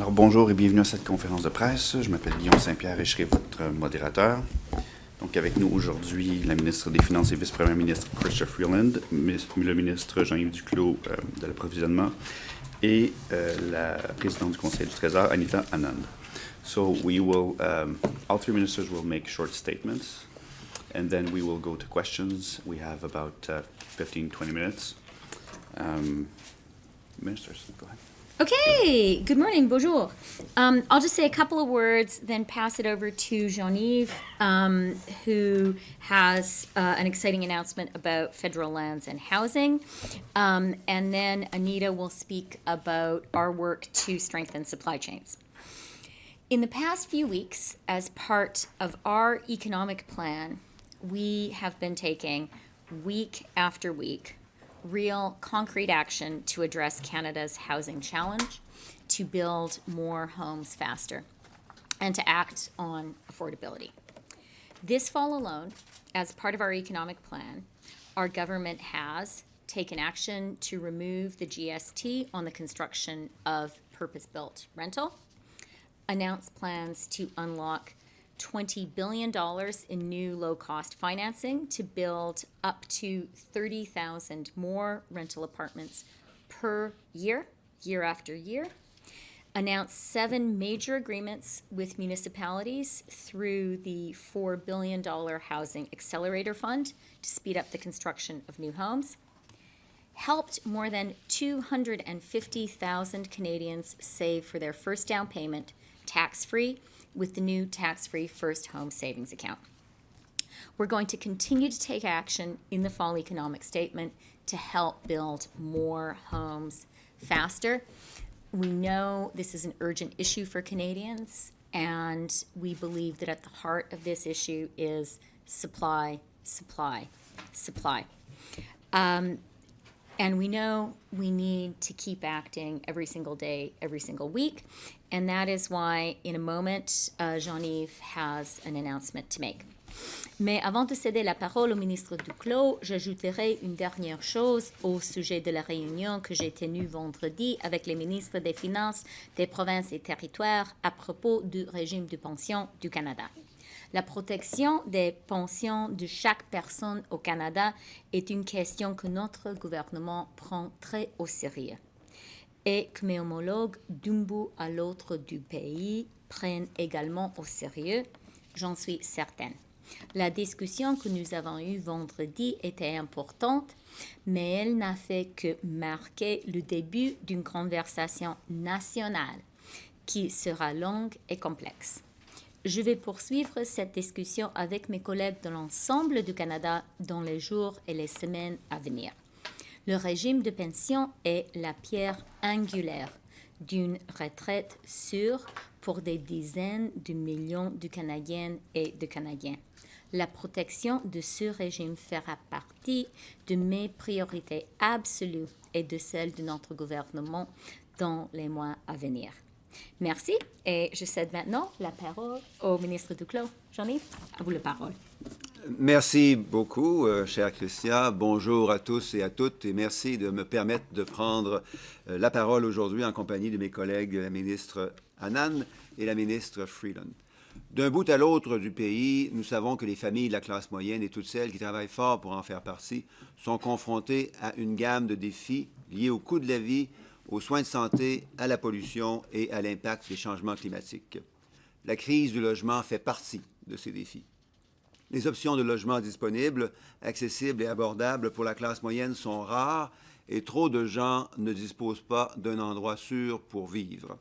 Alors bonjour et bienvenue à cette conférence de presse. Je m'appelle Guillaume Saint-Pierre et je serai votre modérateur. Donc avec nous aujourd'hui, la ministre des Finances et vice-première ministre Chrystia Freeland, le ministre Jean-Yves Duclos de l'approvisionnement et la présidente du Conseil du Trésor, Anita, Anand. So we will, all three ministers will make short statements and then we will go to questions. We have about 15-20 minutes. Ministers, go ahead. Okay, good morning, bonjour. I'll just say a couple of words, then pass it over to Jean-Yves, who has an exciting announcement about federal lands and housing. And then Anita will speak about our work to strengthen supply chains. In the past few weeks, as part of our economic plan, we have been taking week after week real concrete action to address Canada's housing challenge, to build more homes faster, and to act on affordability. This fall alone, as part of our economic plan, our government has taken action to remove the GST on the construction of purpose-built rental, announced plans to unlock $20 billion in new low-cost financing to build up to 30,000 more rental apartments per year, year after year. Announced 7 major agreements with municipalities through the $4 billion Housing Accelerator Fund to speed up the construction of new homes. Helped more than 250,000 Canadians save for their first down payment, tax-free, with the new tax-free First Home Savings Account. We're going to continue to take action in the fall economic statement to help build more homes faster. We know this is an urgent issue for Canadians, and we believe that at the heart of this issue is supply, supply, supply. And we know we need to keep acting every single day, every single week. And that is why, in a moment, Jean-Yves has an announcement to make. Mais avant de céder la parole au ministre Duclos, j'ajouterai une dernière chose au sujet de la réunion que j'ai tenue vendredi avec les ministres des Finances des provinces et territoires à propos du régime de pension du Canada. La protection des pensions de chaque personne au Canada est une question que notre gouvernement prend très au sérieux et que mes homologues d'un bout à l'autre du pays prennent également au sérieux, j'en suis certaine. La discussion que nous avons eue vendredi était importante, mais elle n'a fait que marquer le début d'une conversation nationale qui sera longue et complexe. Je vais poursuivre cette discussion avec mes collègues de l'ensemble du Canada dans les jours et les semaines à venir. Le régime de pension est la pierre angulaire d'une retraite sûre pour des dizaines de millions de Canadiennes et de Canadiens. La protection de ce régime fera partie de mes priorités absolues et de celles de notre gouvernement dans les mois à venir. Merci et je cède maintenant la parole au ministre Duclos. Jean-Yves, à vous la parole. Merci beaucoup, chère Chrystia. Bonjour à tous et à toutes et merci de me permettre de prendre la parole aujourd'hui en compagnie de mes collègues, la ministre Anand et la ministre Freeland. D'un bout à l'autre du pays, nous savons que les familles de la classe moyenne et toutes celles qui travaillent fort pour en faire partie sont confrontées à une gamme de défis liés au coût de la vie, aux soins de santé, à la pollution et à l'impact des changements climatiques. La crise du logement fait partie de ces défis. Les options de logement disponibles, accessibles et abordables pour la classe moyenne sont rares et trop de gens ne disposent pas d'un endroit sûr pour vivre.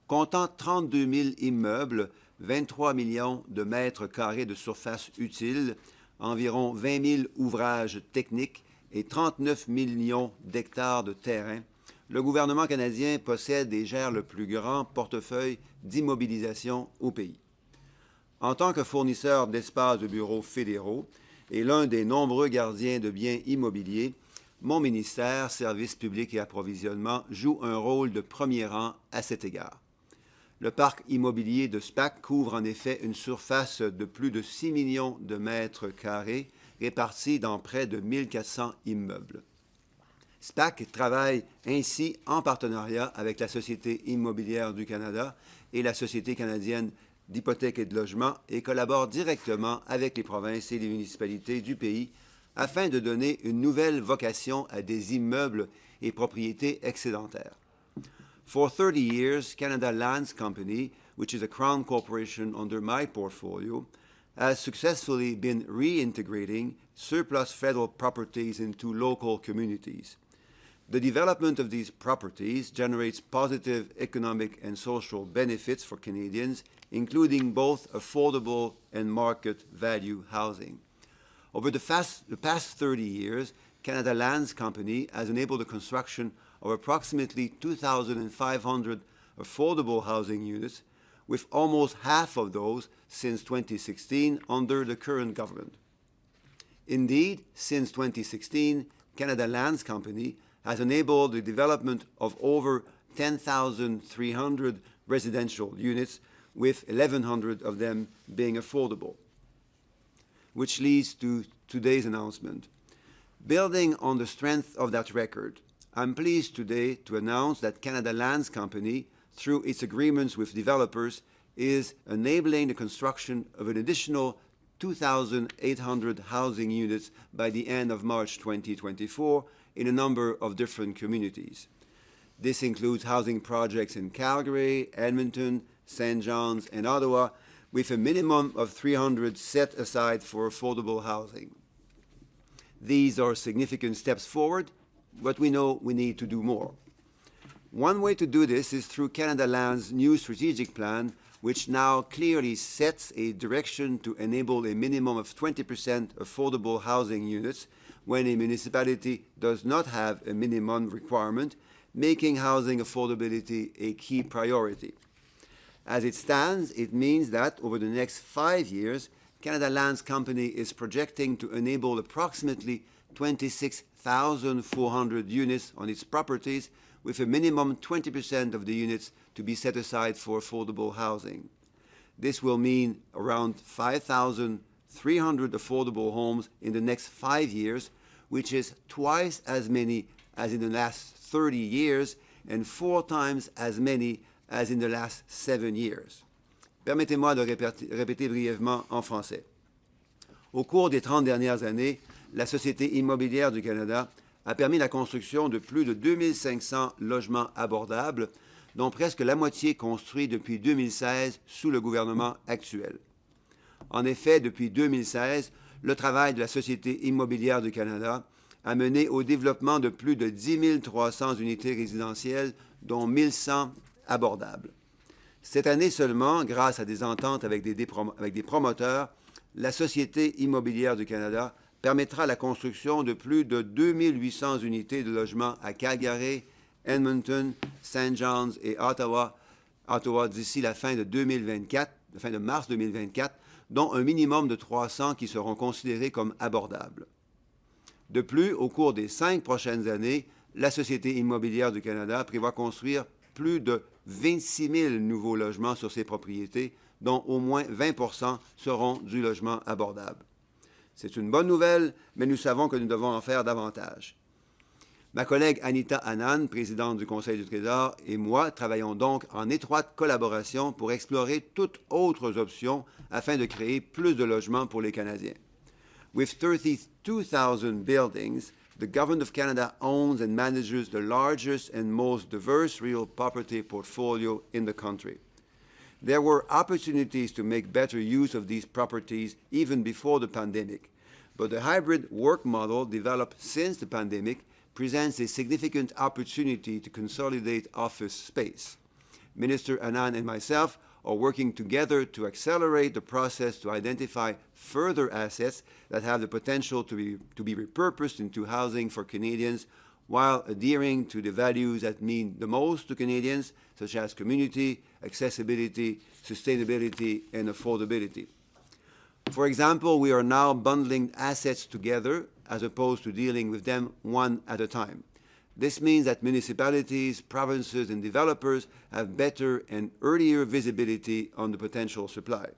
Comptant 32 000 immeubles, 23 millions de mètres carrés de surface utile, environ 20 000 ouvrages techniques et 39 millions d'hectares de terrain, le gouvernement canadien possède et gère le plus grand portefeuille d'immobilisation au pays. En tant que fournisseur d'espaces de bureaux fédéraux et l'un des nombreux gardiens de biens immobiliers, mon ministère, Services publics et approvisionnement, joue un rôle de premier rang à cet égard. Le parc immobilier de SPAC couvre en effet une surface de plus de 6 millions de mètres carrés répartis dans près de 1400 immeubles. SPAC travaille ainsi en partenariat avec la Société immobilière du Canada et la Société canadienne d'hypothèques et de logement et collabore directement avec les provinces et les municipalités du pays afin de donner une nouvelle vocation à des immeubles et propriétés excédentaires. For 30 years, Canada Lands Company, which is a Crown corporation under my portfolio, has successfully been reintegrating surplus federal properties into local communities. The development of these properties generates positive economic and social benefits for Canadians, including both affordable and market value housing. Over the past 30 years, Canada Lands Company has enabled the construction of approximately 2,500 affordable housing units, with almost half of those since 2016 under the current government. Indeed, since 2016, Canada Lands Company has enabled the development of over 10,300 residential units, with 1,100 of them being affordable. Which leads to today's announcement. Building on the strength of that record, I'm pleased today to announce that Canada Lands Company, through its agreements with developers, is enabling the construction of an additional 2,800 housing units by the end of March 2024 in a number of different communities. This includes housing projects in Calgary, Edmonton, St. John's, and Ottawa, with a minimum of 300 set aside for affordable housing. These are significant steps forward, but we know we need to do more. One way to do this is through Canada Land's new strategic plan, which now clearly sets a direction to enable a minimum of 20% affordable housing units when a municipality does not have a minimum requirement, making housing affordability a key priority. As it stands, it means that over the next 5 years, Canada Lands Company is projecting to enable approximately 26,400 units on its properties, with a minimum 20% of the units to be set aside for affordable housing. This will mean around 5,300 affordable homes in the next 5 years, which is twice as many as in the last 30 years and 4 times as many as in the last 7 years. Permettez-moi de répéter brièvement en français. Au cours des 30 dernières années, la Société immobilière du Canada a permis la construction de plus de 2500 logements abordables, dont presque la moitié construits depuis 2016 sous le gouvernement actuel. En effet, depuis 2016, le travail de la Société immobilière du Canada a mené au développement de plus de 10 300 unités résidentielles, dont 1100 abordables. Cette année seulement, grâce à des ententes avec des promoteurs, la Société immobilière du Canada permettra la construction de plus de 2800 unités de logement à Calgary, Edmonton, St. John's et Ottawa d'ici la fin de mars 2024, dont un minimum de 300 qui seront considérés comme abordables. De plus, au cours des 5 prochaines années, la Société immobilière du Canada prévoit construire plus de 26 000 nouveaux logements sur ses propriétés, dont au moins 20% seront du logement abordable. C'est une bonne nouvelle, mais nous savons que nous devons en faire davantage. Ma collègue Anita, Anand, présidente du Conseil du Trésor, et moi travaillons donc en étroite collaboration pour explorer toutes autres options afin de créer plus de logements pour les Canadiens. With 32,000 buildings, the Government of Canada owns and manages the largest and most diverse real property portfolio in the country. There were opportunities to make better use of these properties even before the pandemic, but the hybrid work model developed since the pandemic presents a significant opportunity to consolidate office space. Minister Anand and myself are working together to accelerate the process to identify further assets that have the potential to be repurposed into housing for Canadians while adhering to the values that mean the most to Canadians, such as community, accessibility, sustainability, and affordability. For example, we are now bundling assets together as opposed to dealing with them one at a time. This means that municipalities, provinces, and developers have better and earlier visibility on the potential supply.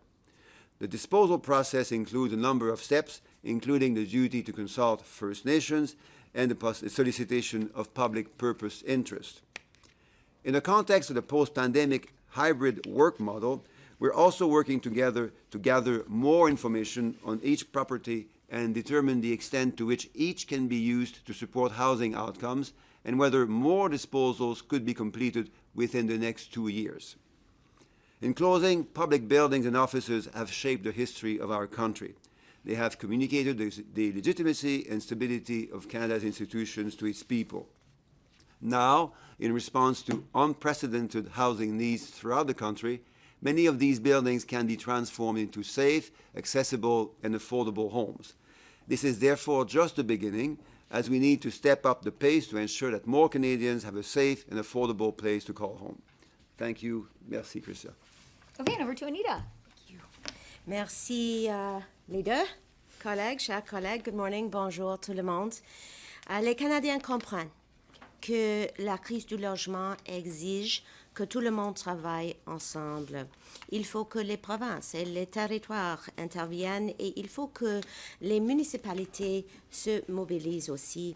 The disposal process includes a number of steps, including the duty to consult First Nations and the solicitation of public purpose interest. In the context of the post-pandemic hybrid work model, we're also working together to gather more information on each property and determine the extent to which each can be used to support housing outcomes and whether more disposals could be completed within the next 2 years. In closing, public buildings and offices have shaped the history of our country. They have communicated the legitimacy and stability of Canada's institutions to its people. Now, in response to unprecedented housing needs throughout the country, many of these buildings can be transformed into safe, accessible, and affordable homes. This is therefore just the beginning, as we need to step up the pace to ensure that more Canadians have a safe and affordable place to call home. Thank you. Merci, Chrystia. Okay, and over to Anita. Merci les deux collègues, chers collègues. Good morning, bonjour tout le monde. Les Canadiens comprennent que la crise du logement exige que tout le monde travaille ensemble. Il faut que les provinces et les territoires interviennent et il faut que les municipalités se mobilisent aussi.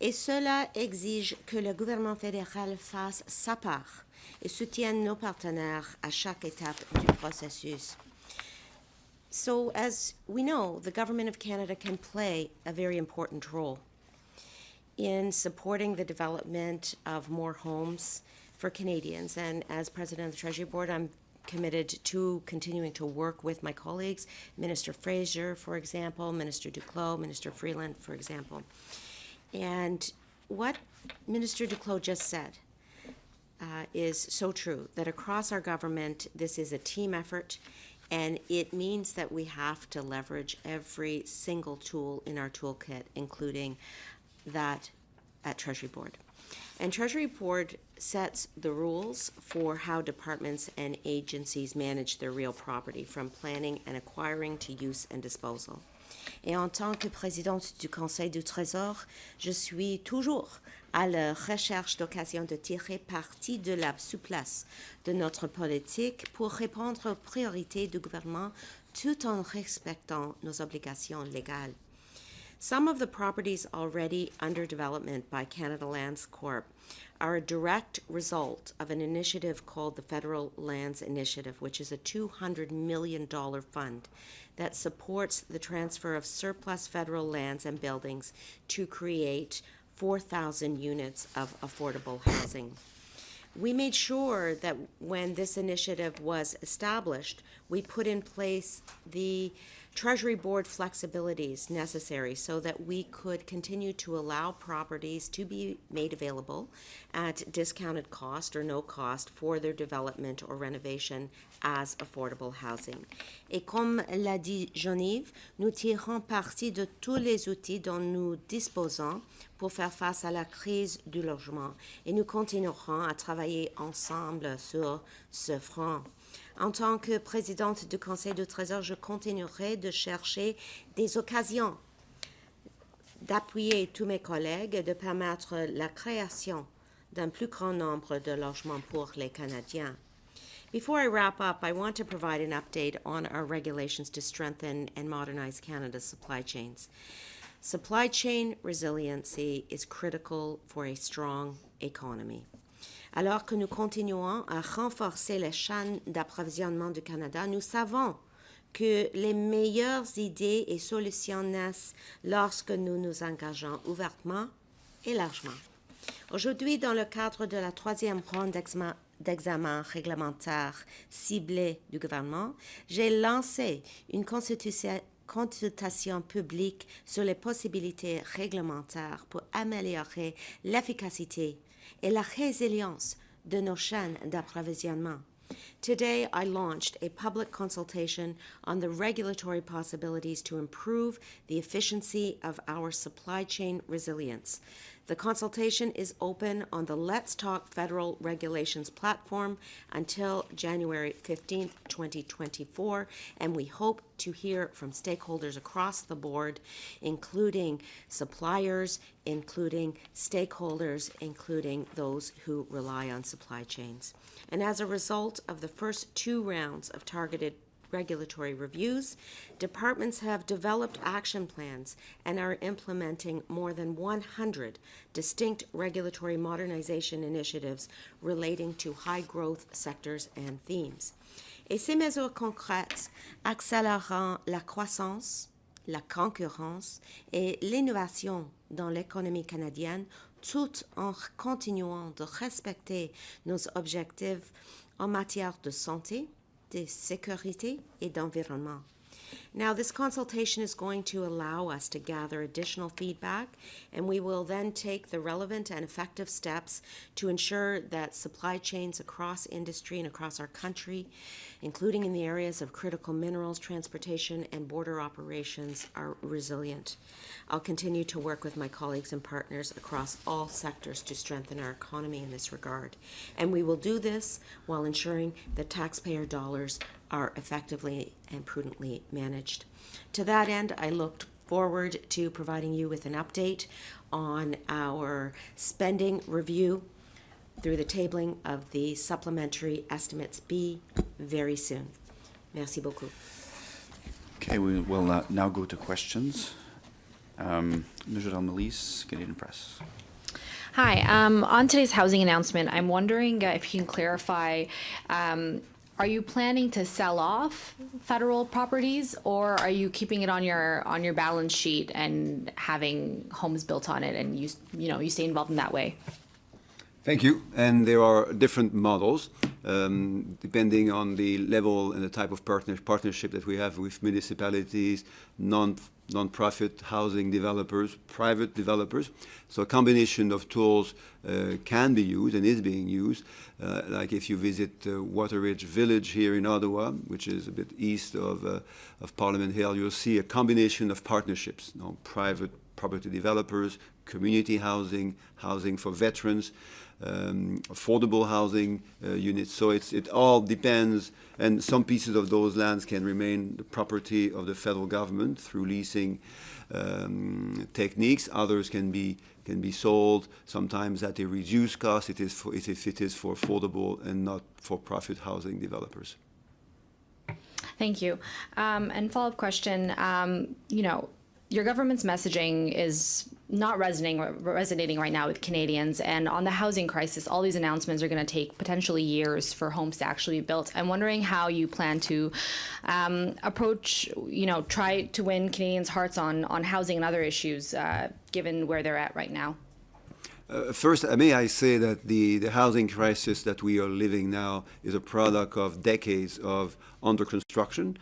Et cela exige que le gouvernement fédéral fasse sa part et soutienne nos partenaires à chaque étape du processus. So, as we know, the Government of Canada can play a very important role in supporting the development of more homes for Canadians. And as President of the Treasury Board, I'm committed to continuing to work with my colleagues, Minister Fraser, for example, Minister Duclos, Minister Freeland, for example. And what Minister Duclos just said is so true, that across our government, this is a team effort, and it means that we have to leverage every single tool in our toolkit, including that at Treasury Board. And Treasury Board sets the rules for how departments and agencies manage their real property, from planning and acquiring to use and disposal. Et en tant que présidente du Conseil du Trésor, je suis toujours à la recherche d'occasions de tirer parti de la souplesse de notre politique pour répondre aux priorités du gouvernement tout en respectant nos obligations légales. Some of the properties already under development by Canada Lands Corp are a direct result of an initiative called the Federal Lands Initiative, which is a $200 million fund that supports the transfer of surplus federal lands and buildings to create 4,000 units of affordable housing. We made sure that when this initiative was established, we put in place the Treasury Board flexibilities necessary so that we could continue to allow properties to be made available at discounted cost or no cost for their development or renovation as affordable housing. Et comme l'a dit Jean-Yves, nous tirons parti de tous les outils dont nous disposons pour faire face à la crise du logement et nous continuerons à travailler ensemble sur ce front. En tant que présidente du Conseil du Trésor, je continuerai de chercher des occasions d'appuyer tous mes collègues et de permettre la création d'un plus grand nombre de logements pour les Canadiens. Before I wrap up, I want to provide an update on our regulations to strengthen and modernize Canada's supply chains. Supply chain resiliency is critical for a strong economy. Alors que nous continuons à renforcer les chaînes d'approvisionnement du Canada, nous savons que les meilleures idées et solutions naissent lorsque nous nous engageons ouvertement et largement. Aujourd'hui, dans le cadre de la troisième ronde d'examen réglementaire ciblé du gouvernement, j'ai lancé une consultation publique sur les possibilités réglementaires pour améliorer l'efficacité et la résilience de nos chaînes d'approvisionnement. Today, I launched a public consultation on the regulatory possibilities to improve the efficiency of our supply chain resilience. The consultation is open on the Let's Talk Federal Regulations platform until January 15th, 2024, and we hope to hear from stakeholders across the board, including suppliers, including stakeholders, including those who rely on supply chains. And as a result of the first 2 rounds of targeted regulatory reviews, departments have developed action plans and are implementing more than 100 distinct regulatory modernization initiatives relating to high-growth sectors and themes. Et ces mesures concrètes accéléreront la croissance, la concurrence et l'innovation dans l'économie canadienne, tout en continuant de respecter nos objectifs en matière de santé, de sécurité et d'environnement. Now, this consultation is going to allow us to gather additional feedback, and we will then take the relevant and effective steps to ensure that supply chains across industry and across our country, including in the areas of critical minerals, transportation, and border operations, are resilient. I'll continue to work with my colleagues and partners across all sectors to strengthen our economy in this regard. And we will do this while ensuring that taxpayer dollars are effectively and prudently managed. To that end, I look forward to providing you with an update on our spending review through the tabling of the supplementary estimates B very soon. Merci beaucoup. Okay, we will now go to questions. Nujadal Melise, Canadian Press. Hi. On today's housing announcement, I'm wondering if you can clarify, are you planning to sell off federal properties, or are you keeping it on your balance sheet and having homes built on it, and you stay involved in that way? Thank you. And there are different models depending on the level and the type of partnership that we have with municipalities, non-profit housing developers, private developers. So a combination of tools can be used and is being used. Like if you visit Waterridge Village here in Ottawa, which is a bit east of Parliament Hill, you'll see a combination of partnerships, private property developers, community housing, housing for veterans, affordable housing units. So it all depends, and some pieces of those lands can remain the property of the federal government through leasing techniques. Others can be sold, sometimes at a reduced cost. It is for affordable and not for profit housing developers. Thank you. And follow-up question, your government's messaging is not resonating right now with Canadians, and on the housing crisis, all these announcements are going to take potentially years for homes to actually be built. I'm wondering how you plan to approach, try to win Canadians' hearts on housing and other issues, given where they're at right now. First, may I say that the housing crisis that we are living now is a product of decades of under construction,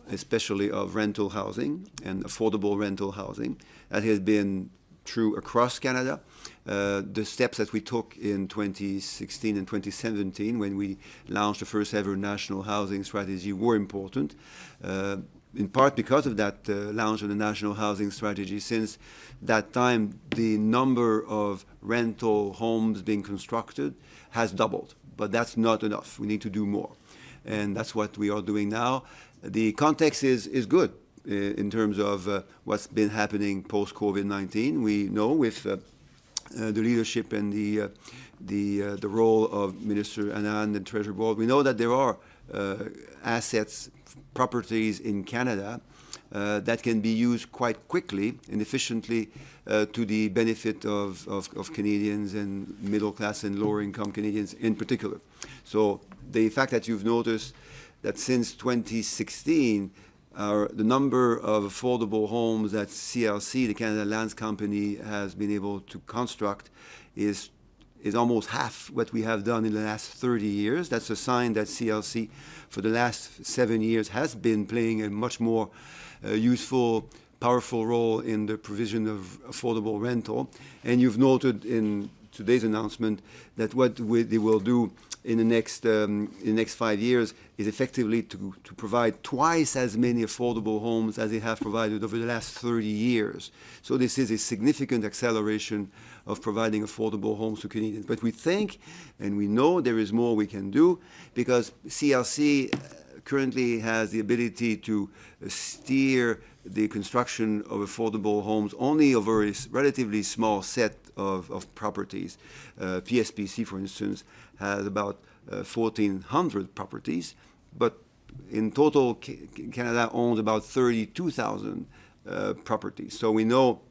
especially of rental housing and affordable rental housing. That has been true across Canada. The steps that we took in 2016 and 2017 when we launched the first ever national housing strategy were important, in part because of that launch of the national housing strategy. Since that time, the number of rental homes being constructed has doubled, but that's not enough. We need to do more, and that's what we are doing now. The context is good in terms of what's been happening post-COVID-19. We know with the leadership and the role of Minister Anand and Treasury Board, we know that there are assets, properties in Canada that can be used quite quickly and efficiently to the benefit of Canadians and middle class and lower income Canadians in particular. So the fact that you've noticed that since 2016, the number of affordable homes that CLC, the Canada Lands Company, has been able to construct is almost half what we have done in the last 30 years. That's a sign that CLC, for the last 7 years, has been playing a much more useful, powerful role in the provision of affordable rental. And you've noted in today's announcement that what they will do in the next 5 years is effectively to provide twice as many affordable homes as they have provided over the last 30 years. So this is a significant acceleration of providing affordable homes to Canadians. But we think and we know there is more we can do, because CLC currently has the ability to steer the construction of affordable homes only over a relatively small set of properties. PSPC, for instance, has about 1,400 properties, but in total, Canada owns about 32,000 properties. So we know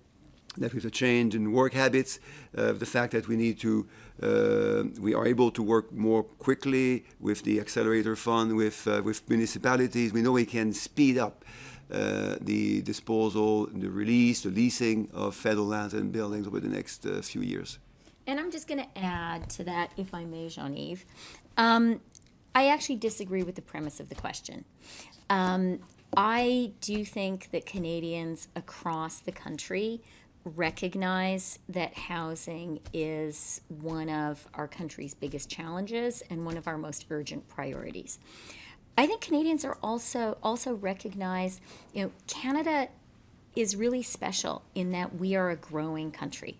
that with a change in work habits, the fact that we need to, we are able to work more quickly with the accelerator fund, with municipalities. We know we can speed up the disposal, the release, the leasing of federal lands and buildings over the next few years. And I'm just going to add to that, if I may, Jean-Yves. I actually disagree with the premise of the question. I do think that Canadians across the country recognize that housing is one of our country's biggest challenges and one of our most urgent priorities. I think Canadians are also recognize, Canada is really special in that we are a growing country.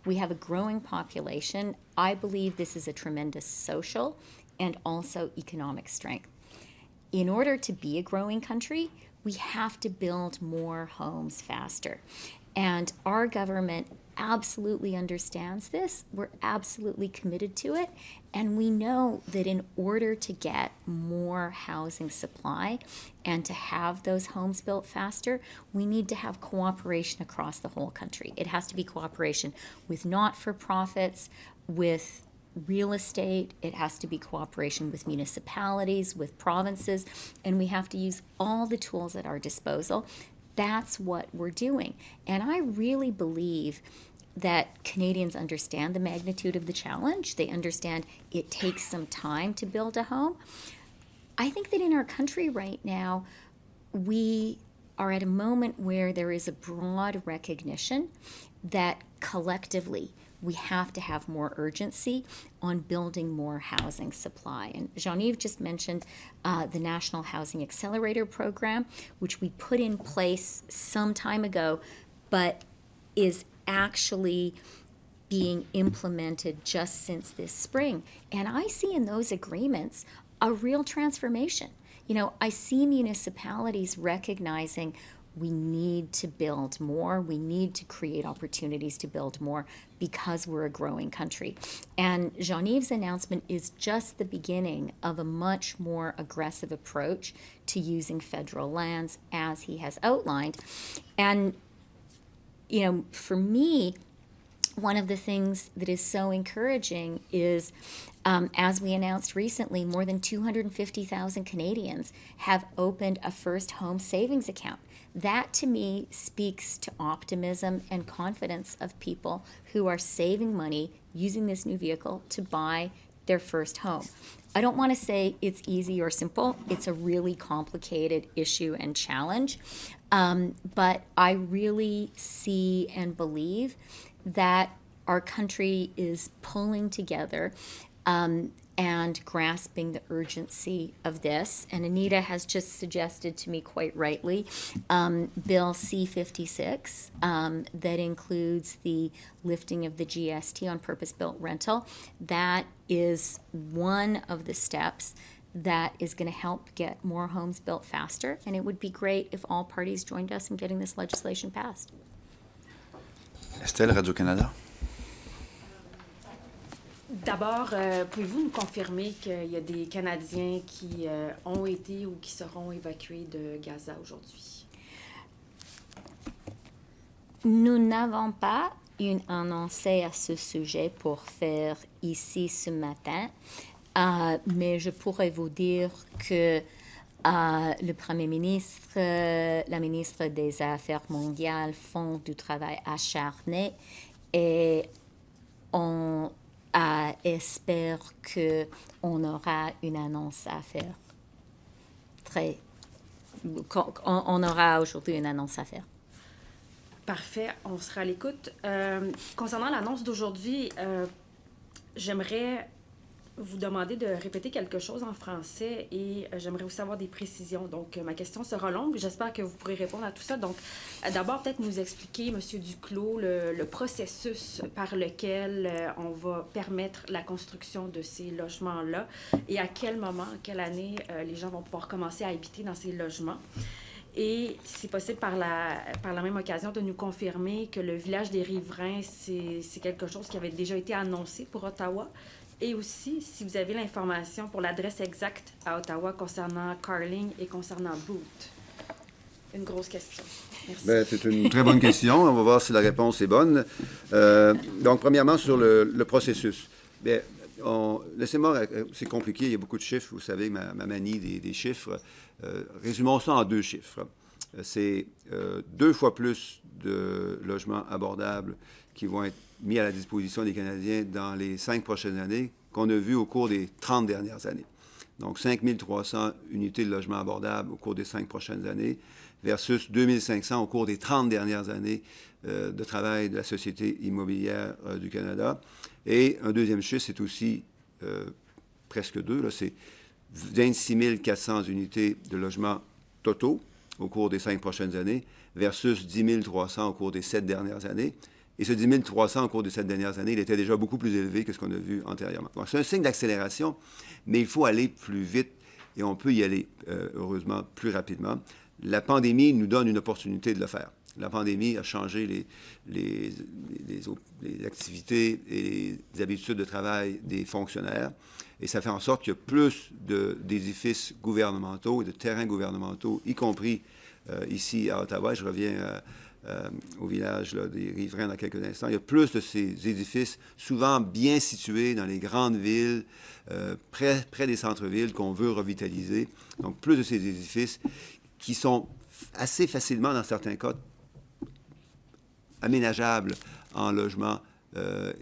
We have a growing population. I believe this is a tremendous social and also economic strength. In order to be a growing country, we have to build more homes faster. And our government absolutely understands this. We're absolutely committed to it. And we know that in order to get more housing supply and to have those homes built faster, we need to have cooperation across the whole country. It has to be cooperation with not-for-profits, with real estate. It has to be cooperation with municipalities, with provinces, and we have to use all the tools at our disposal. That's what we're doing. And I really believe that Canadians understand the magnitude of the challenge. They understand it takes some time to build a home. I think that in our country right now, we are at a moment where there is a broad recognition that collectively we have to have more urgency on building more housing supply. And Jean-Yves just mentioned the National Housing Accelerator Program, which we put in place some time ago, but is actually being implemented just since this spring. And I see in those agreements a real transformation. I see municipalities recognizing we need to build more. We need to create opportunities to build more because we're a growing country. And Jean-Yves' announcement is just the beginning of a much more aggressive approach to using federal lands as he has outlined. And, for me, one of the things that is so encouraging is, as we announced recently, more than 250,000 Canadians have opened a first home savings account. That, to me, speaks to optimism and confidence of people who are saving money using this new vehicle to buy their first home. I don't want to say it's easy or simple. It's a really complicated issue and challenge. But I really see and believe that our country is pulling together and grasping the urgency of this. And Anita has just suggested to me quite rightly Bill C-56 that includes the lifting of the GST on purpose-built rental. That is one of the steps that is going to help get more homes built faster. And it would be great if all parties joined us in getting this legislation passed. Estelle, Radio-Canada. D'abord, pouvez-vous nous confirmer qu'il y a des Canadiens qui ont été ou qui seront évacués de Gaza aujourd'hui? Nous n'avons pas une annonce à ce sujet pour faire ici ce matin, mais je pourrais vous dire que le Premier ministre, la ministre des Affaires mondiales font du travail acharné et on espère qu'on aura une annonce à faire. On aura aujourd'hui une annonce à faire. Parfait, on sera à l'écoute. Concernant l'annonce d'aujourd'hui, j'aimerais vous demander de répéter quelque chose en français et j'aimerais aussi avoir des précisions. Donc, ma question sera longue. J'espère que vous pourrez répondre à tout ça. Donc, d'abord, peut-être nous expliquer, M. Duclos, le processus par lequel on va permettre la construction de ces logements-là et à quel moment, quelle année les gens vont pouvoir commencer à habiter dans ces logements. Et si possible, par la même occasion, de nous confirmer que le village des riverains, c'est quelque chose qui avait déjà été annoncé pour Ottawa Et aussi, si vous avez l'information pour l'adresse exacte à Ottawa concernant Carling et concernant Boot. Une grosse question. Merci. Bien, c'est une très bonne question. On va voir si la réponse est bonne. Donc, premièrement, sur le processus. Bien, laissez-moi, c'est compliqué, il y a beaucoup de chiffres. Vous savez, ma manie des chiffres. Résumons ça en 2 chiffres. C'est 2 fois plus de logements abordables qui vont être mis à la disposition des Canadiens dans les 5 prochaines années qu'on a vu au cours des 30 dernières années. Donc, 5 300 unités de logements abordables au cours des 5 prochaines années versus 2 500 au cours des 30 dernières années de travail de la Société immobilière du Canada. Et un deuxième chiffre, c'est aussi presque 2, là, c'est 26 400 unités de logements totaux au cours des 5 prochaines années versus 10 300 au cours des 7 dernières années. Et ce 10 300 au cours des 7 dernières années, il était déjà beaucoup plus élevé que ce qu'on a vu antérieurement. Donc, c'est un signe d'accélération, mais il faut aller plus vite et on peut y aller, heureusement, plus rapidement. La pandémie nous donne une opportunité de le faire. La pandémie a changé les activités et les habitudes de travail des fonctionnaires et ça fait en sorte qu'il y a plus d'édifices gouvernementaux et de terrains gouvernementaux, y compris ici à Ottawa. Je reviens au village là, des Riverains dans quelques instants. Il y a plus de ces édifices, souvent bien situés dans les grandes villes, près des centres-villes qu'on veut revitaliser. Donc, plus de ces édifices qui sont assez facilement, dans certains cas, aménageables en logement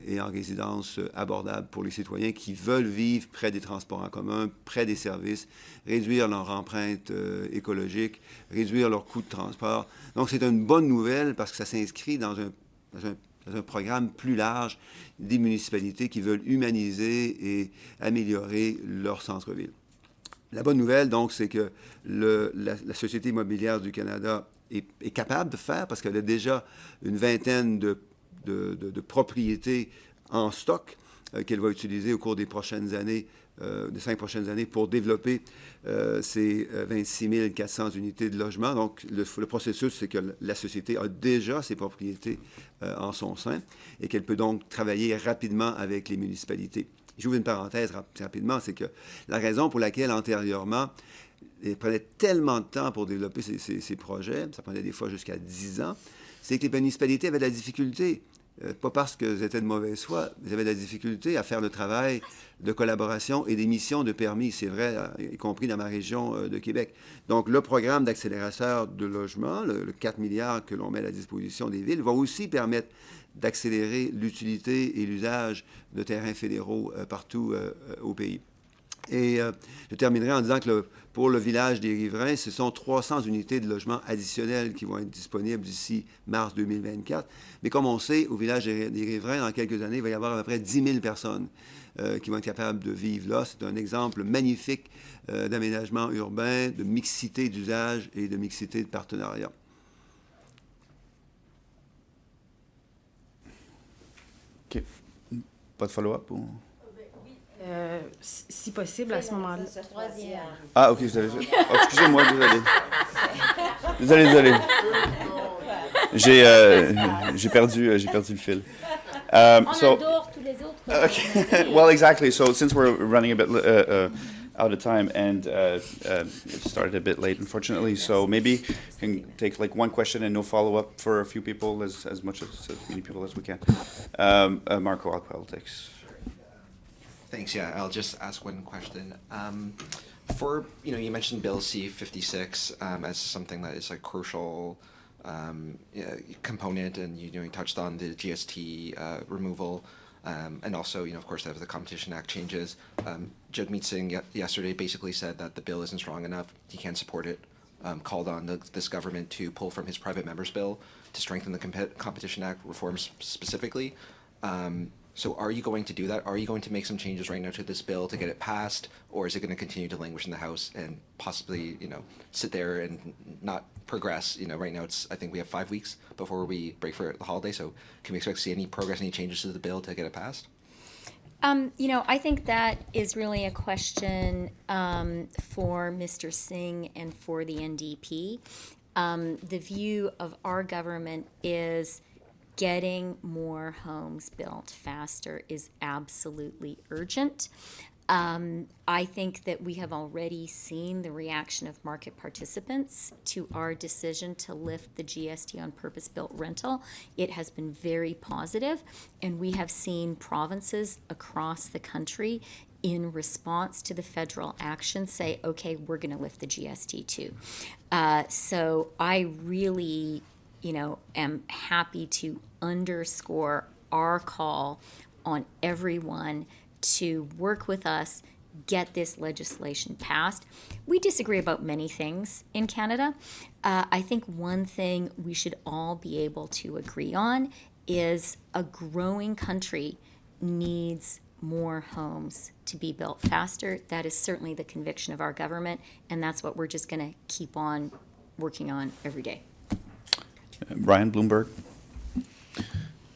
et en résidence abordable pour les citoyens qui veulent vivre près des transports en commun, près des services, réduire leur empreinte écologique, réduire leurs coûts de transport. Donc, c'est une bonne nouvelle parce que ça s'inscrit dans un programme plus large des municipalités qui veulent humaniser et améliorer leur centre-ville. La bonne nouvelle, donc, c'est que la Société immobilière du Canada est capable de faire parce qu'elle a déjà une vingtaine de propriétés en stock qu'elle va utiliser au cours des prochaines années, des 5 prochaines années, pour développer ces 26 400 unités de logement. Donc, le processus, c'est que la société a déjà ses propriétés en son sein et qu'elle peut donc travailler rapidement avec les municipalités. J'ouvre une parenthèse rapidement, c'est que la raison pour laquelle, antérieurement, il prenait tellement de temps pour développer ces projets, ça prenait des fois jusqu'à 10 ans, c'est que les municipalités avaient de la difficulté. Pas parce qu'elles étaient de mauvaise foi, ils avaient de la difficulté à faire le travail de collaboration et d'émission de permis. C'est vrai, y compris dans ma région de Québec. Donc, le programme d'accélérateur de logement, le 4 milliards que l'on met à la disposition des villes, va aussi permettre d'accélérer l'utilité et l'usage de terrains fédéraux partout au pays. Et je terminerai en disant que pour le village des Riverains, ce sont 300 unités de logement additionnelles qui vont être disponibles d'ici mars 2024. Mais comme on sait, au village des Riverains, dans quelques années, il va y avoir à peu près 10 000 personnes qui vont être capables de vivre là. C'est un exemple magnifique d'aménagement urbain, de mixité d'usage et de mixité de partenariat. OK. Pas de follow-up ou... Si possible, à ce moment-là. Ah, OK, vous avez fait. Oh, excusez-moi, désolé. J'ai perdu le fil. On adore tous les autres. Okay. Well, exactly. So since we're running a bit out of time and it started a bit late, unfortunately, so maybe we can take like one question and no follow-up for a few people, as many people as we can. Marco, politics. Thanks. Yeah, I'll just ask one question. You mentioned Bill C-56 as something that is a crucial component, and you touched on the GST removal, and also, of course, the Competition Act changes. Jagmeet Singh yesterday basically said that the bill isn't strong enough. He can't support it. Called on this government to pull from his private member's bill to strengthen the Competition Act reforms specifically. So are you going to do that? Are you going to make some changes right now to this bill to get it passed? Or is it going to continue to languish in the House and possibly, sit there and not progress? Right now I think we have 5 weeks before we break for the holiday. So can we expect to see any progress, any changes to the bill to get it passed? I think that is really a question for Mr. Singh and for the NDP. The view of our government is getting more homes built faster is absolutely urgent. I think that we have already seen the reaction of market participants to our decision to lift the GST on purpose-built rental. It has been very positive, and we have seen provinces across the country in response to the federal action say, okay, we're going to lift the GST too. So I really, am happy to underscore our call on everyone to work with us, get this legislation passed. We disagree about many things in Canada. I think one thing we should all be able to agree on is a growing country needs more homes to be built faster. That is certainly the conviction of our government, and that's what we're just going to keep on working on every day. Brian, Bloomberg.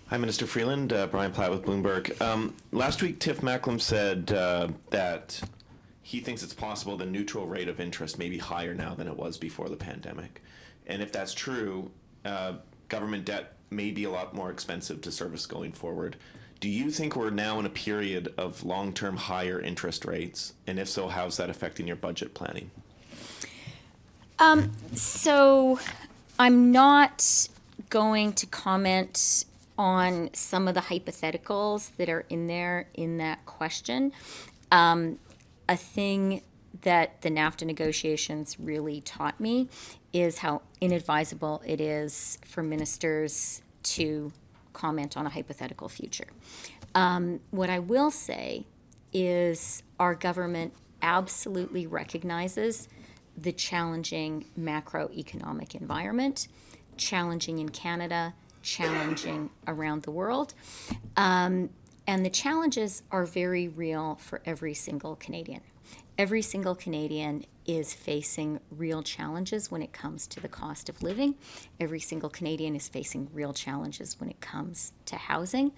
Hi, Minister Freeland. Brian Platt with Bloomberg. Last week, Tiff Macklem said that he thinks it's possible the neutral rate of interest may be higher now than it was before the pandemic. And if that's true, government debt may be a lot more expensive to service going forward. Do you think we're now in a period of long-term higher interest rates? And if so, how's that affecting your budget planning? So I'm not going to comment on some of the hypotheticals that are in there in that question. A thing that the NAFTA negotiations really taught me is how inadvisable it is for ministers to comment on a hypothetical future. What I will say is our government absolutely recognizes the challenging macroeconomic environment, challenging in Canada, challenging around the world. And the challenges are very real for every single Canadian. Every single Canadian is facing real challenges when it comes to the cost of living. Every single Canadian is facing real challenges when it comes to housing.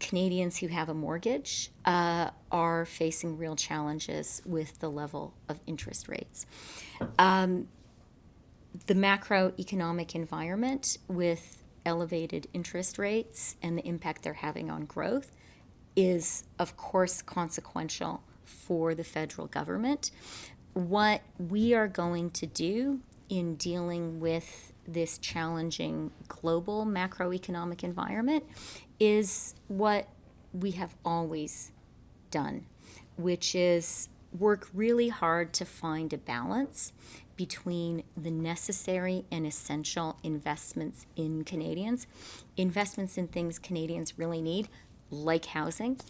Canadians who have a mortgage are facing real challenges with the level of interest rates. The macroeconomic environment with elevated interest rates and the impact they're having on growth is, of course, consequential for the federal government. What we are going to do in dealing with this challenging global macroeconomic environment is what we have always done, which is work really hard to find a balance between the necessary and essential investments in Canadians, investments in things Canadians really need, like housing,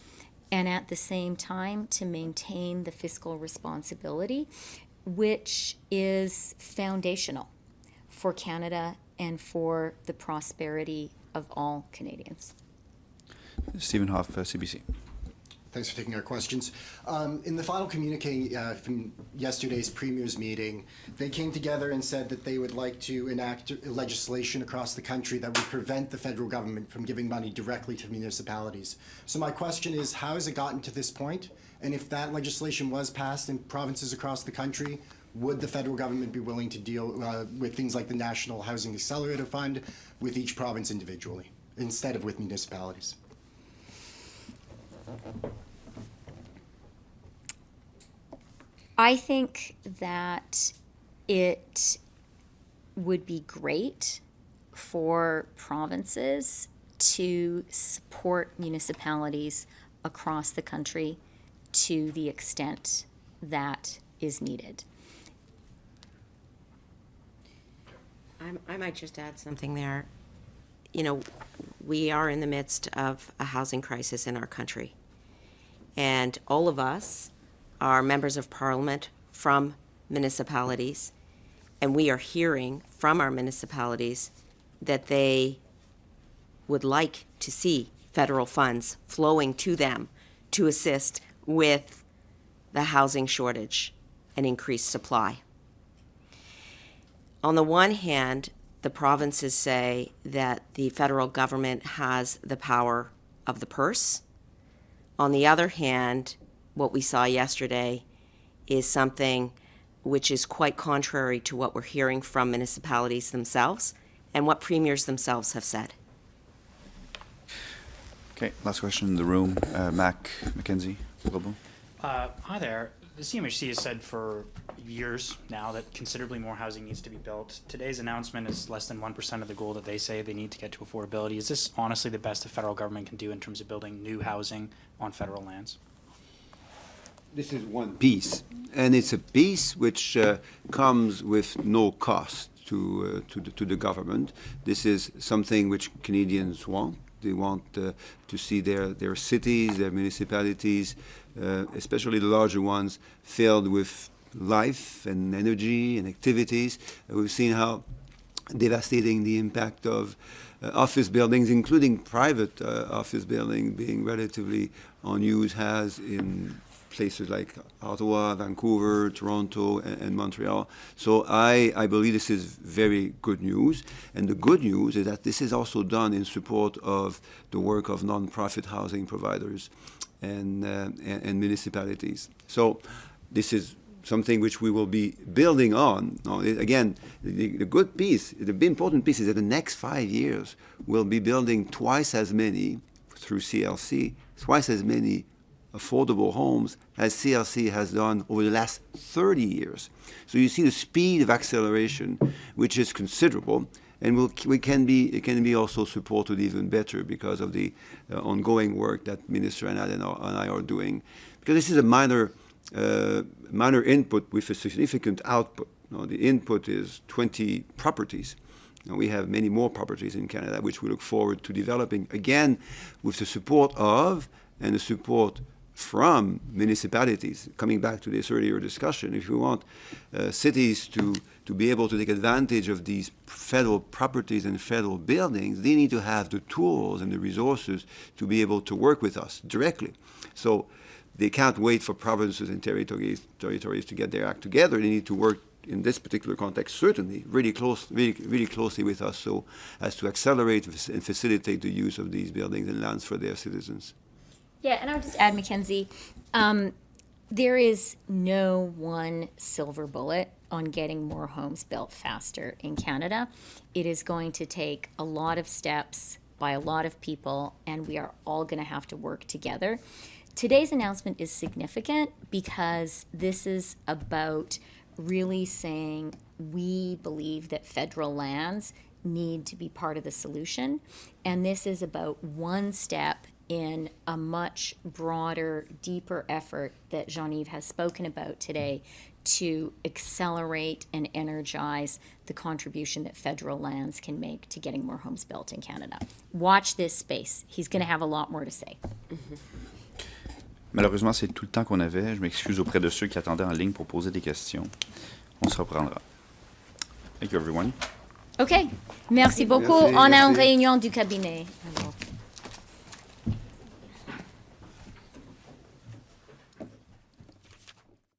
and at the same time to maintain the fiscal responsibility, which is foundational for Canada and for the prosperity of all Canadians. Stephen Hoff, CBC. Thanks for taking our questions. In the final communique from yesterday's Premier's meeting, they came together and said that they would like to enact legislation across the country that would prevent the federal government from giving money directly to municipalities. So my question is, how has it gotten to this point? And if that legislation was passed in provinces across the country, would the federal government be willing to deal with things like the National Housing Accelerator Fund with each province individually, instead of with municipalities? I think that it would be great for provinces to support municipalities across the country to the extent that is needed. I might just add something there. You know, we are in the midst of a housing crisis in our country. And all of us are members of parliament from municipalities, and we are hearing from our municipalities that they would like to see federal funds flowing to them to assist with the housing shortage and increased supply. On the one hand, the provinces say that the federal government has the power of the purse. On the other hand, what we saw yesterday is something which is quite contrary to what we're hearing from municipalities themselves, and what premiers themselves have said. Okay, last question in the room. Mac McKenzie, Global. Hi there. The CMHC has said for years now that considerably more housing needs to be built. Today's announcement is less than 1% of the goal that they say they need to get to affordability. Is this honestly the best the federal government can do in terms of building new housing on federal lands? This is one piece, and it's a piece which comes with no cost to the government. This is something which Canadians want. They want to see their cities, their municipalities, especially the larger ones, filled with life and energy and activities. We've seen how devastating the impact of office buildings, including private office buildings, being relatively unused, has in places like Ottawa, Vancouver, Toronto, and Montreal. So I believe this is very good news. And the good news is that this is also done in support of the work of nonprofit housing providers and municipalities. So this is something which we will be building on. Now, again, the good piece, the important piece is that the next 5 years we'll be building twice as many through CLC, twice as many affordable homes as CLC has done over the last 30 years. So you see the speed of acceleration, which is considerable, and it can be also supported even better because of the ongoing work that Minister Anand and I are doing. Because this is a minor input with a significant output. Now, the input is 20 properties. Now, we have many more properties in Canada, which we look forward to developing, again, with the support of and the support from municipalities. Coming back to this earlier discussion, if we want cities to be able to take advantage of these federal properties and federal buildings, they need to have the tools and the resources to be able to work with us directly. So they can't wait for provinces and territories to get their act together. They need to work in this particular context, certainly, really closely with us, so as to accelerate and facilitate the use of these buildings and lands for their citizens. Yeah, and I would just add, Mackenzie, there is no one silver bullet on getting more homes built faster in Canada. It is going to take a lot of steps by a lot of people, and we are all going to have to work together. Today's announcement is significant because this is about really saying we believe that federal lands need to be part of the solution, and this is about one step in a much broader, deeper effort that Jean-Yves has spoken about today to accelerate and energize the contribution that federal lands can make to getting more homes built in Canada. Watch this space. He's going to have a lot more to say. Malheureusement, c'est tout le temps qu'on avait. Je m'excuse auprès de ceux qui attendaient en ligne pour poser des questions. On se reprendra. Thank you, everyone. OK. Merci beaucoup. Merci, On a une merci. réunion du cabinet. Alors.